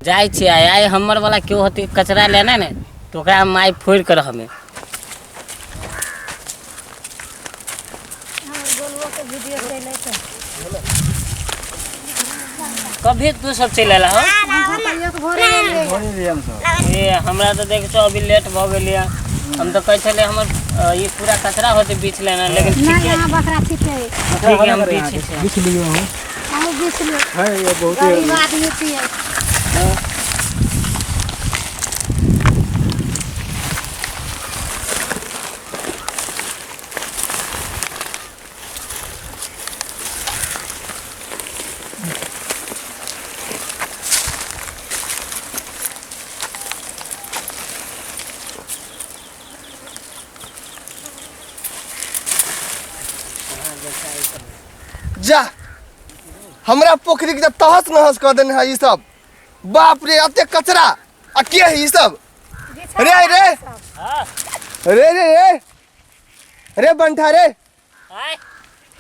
जाए छे आए हमर वाला क्यों होती कचरा लेना ने तो ओकरा माई फोड़ कर हमें कभी तू सब चले ला हो ये हमरा तो देख छो अभी लेट भ गेलिया हम तो कह छले हमर ये पूरा कचरा होते बीच लेना लेकिन ठीक है बकरा ठीक है हम बीच लियो हो हम बीच लियो है ये बहुत गरीब आदमी है जा हमरा पोखरी के तहस नहस कर देने है ये सब बाप रे अते कचरा आ के है ये सब रे रे रे रे रे रे बंठा रे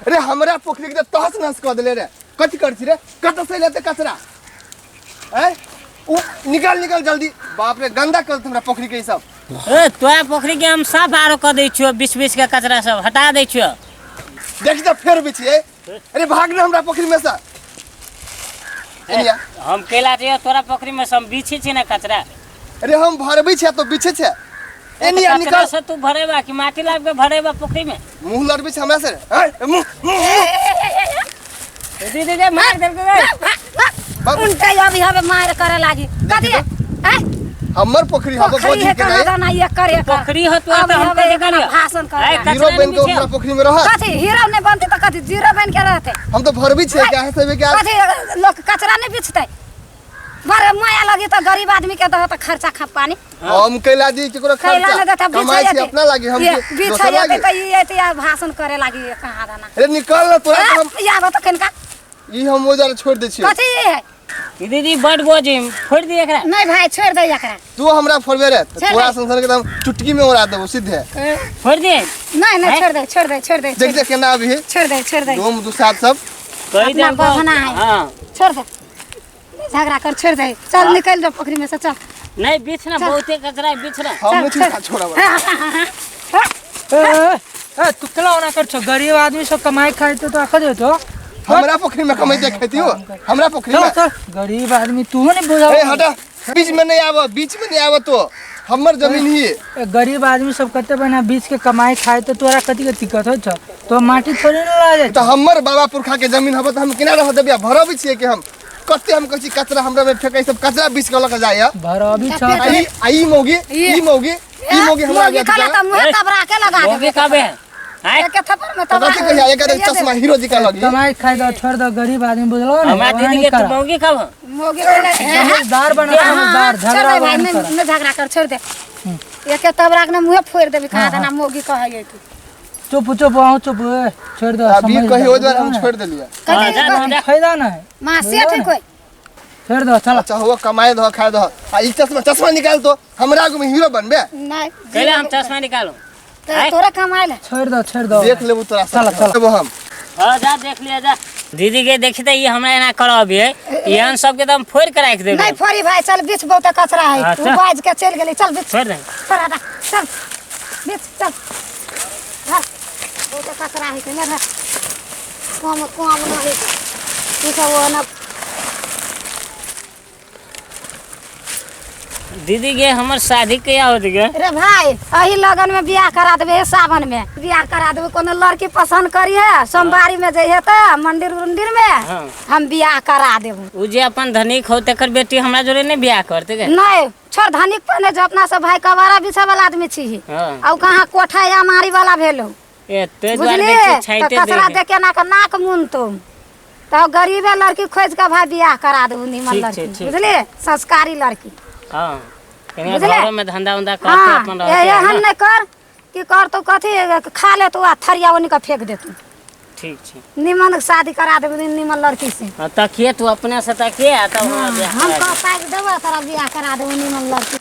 रे हमरा पोखरी के तहस नहस कर देले रे कथि करछि रे कत से लेते कचरा हैं उ निकाल निकाल जल्दी बाप रे गंदा कर हमरा पोखरी के सब ए तोरा पोखरी के हम साफ आरो कर दै छियो 20-20 के कचरा सब हटा दै छियो देखि त फेर बिछिए अरे भाग ना हमरा पोखरी में से एनिया हम केला जे तोरा पोखरी में सब बिछी छी ना कचरा अरे हम भरबै छै तो बिछे छै एनिया निकाल से तू भरेबा कि माटी लाग के भरेबा पोखरी में मुंह लड़बै छै हमरा से दीदी दे मार दे उनका अभी हवे मार करे लागी कथि हमर पोखरी हबो बोझी के नहीं ये करे पोखरी हो तो हम कथि करियो भाषण कर हीरो बन के हमरा पोखरी में रह कथि हीरो नहीं बनते तो कथि जीरो बन के रहते हम तो भरबै छै क्या है सबे क्या कथि लोग कचरा नहीं बिछते बड़े माया लगी तो गरीब आदमी के दो तो खर्चा खा पानी हम कैला दी केकरो खर्चा कमाई छै अपना लागी हम बिछा जाते तो ये भाषण करे लागी कहां दाना अरे निकाल ना तोरा हम याद तो कनका ई हम ओजार छोड़ दे छियै कथि है दीदी बड बोझी फोड़ दी एकरा नहीं भाई छोड़ दे एकरा तू हमरा फोड़बे रे पूरा संसार के हम चुटकी में उड़ा देबो सीधे फोड़ दे नहीं नहीं छोड़ दे देख देख केना अभी छोड़ दे दोम दो साथ सब कह दे हां छोड़ दे झगड़ा कर छोड़ दे चल निकल जा पोखरी में से चल नहीं बिछना बहुते कचरा है बिछना हम नहीं छोड़बा ए तू कला ना कर छो गरीब आदमी सब कमाई खाए तो आखा दे तो हमरा पोखरी में कमाई देखती हो हमरा पोखरी में चल गरीब आदमी तू नहीं बुझा ए हटा बीच में नहीं आव तो हमर जमीन ही गरीब आदमी सब कते बना बीच के कमाई खाए तो तोरा कथि के दिक्कत हो छ तो माटी थोड़ी न ला जाए तो हमर बाबा पुरखा के जमीन हबो तो हम किना रह देबिया भरबै छियै कि हम कते हम कहै छी कचरा हमरा में फेकै सब कचरा बीच के लग जाय भरबी छ आई मोगी हमरा आगे कला त मुंह तबरा के लगा दे मोगी काबे हाय के थप्पड़ में तो कथि कहिया एक चश्मा हीरो जी का लगी कमाई खाए दो छोड़ दो गरीब आदमी बुझलो ना हमरा दीदी के तू मोगी खाब मोगी समझदार बना समझदार झगड़ा भाई में झगड़ा कर छोड़ दे एक तबरा के मुंह फोड़ देबी कहां दाना मोगी कहै तू चुप चुप आओ चुप छोड़ दो अभी कही ओ द्वार हम छोड़ देलिया फायदा ना है मां से ठीक होई छोड़ दो चल अच्छा हो कमाए दो खाए दो आ ई चश्मा निकाल तो हमरा को में हीरो बनबे नहीं पहले हम चश्मा निकालो तोरा कमाई ले छोड़ दो देख लेबो तोरा चल हम हां जा देख लिया जा दीदी के देखते ये हमरा एना करो अभी यहां सब के तो हम फोड़ के रख देबे नहीं फोड़ी भाई चल बीच बहुत कचरा है तू बाज के चल गेली चल बीच छोड़ दे चल बीच चल हां बहुत कचरा है के ना कम नहीं तू सब वो ना दीदी के हमर शादी कया होत गे रे भाई अही लगन में बियाह करा देबे सावन में बियाह करा देबे कोनो लड़की पसंद करी है सोमवारी में जइहे त मंदिर में हम बियाह करा देबो उ जे अपन धनिक हो तकर बेटी हमरा जोरे ने बियाह करते गे नहीं छोड़ धनिक पने जो अपना सब भाई कवारा बिछा वाला आदमी छी औ कहां कोठा या मारी वाला भेलो ए ते द्वार बुझली बेटी छाइते कचरा देके ना के नाक मुन तुम तो गरीबे लड़की खोज के भाई बियाह करा देबो निमन लड़की बुझली संस्कारी लड़की हां कने घर में धंधा उंधा करके अपन रहते ये हम नहीं कर कि कर तो कथी खा ले तो थरिया ओनी का फेंक दे तू ठीक छै निमन शादी करा देबो निमन लड़की से तकिए तू अपने से तकिए आ तब हम का पाइक देबो तोरा बियाह करा देबो निमन लड़की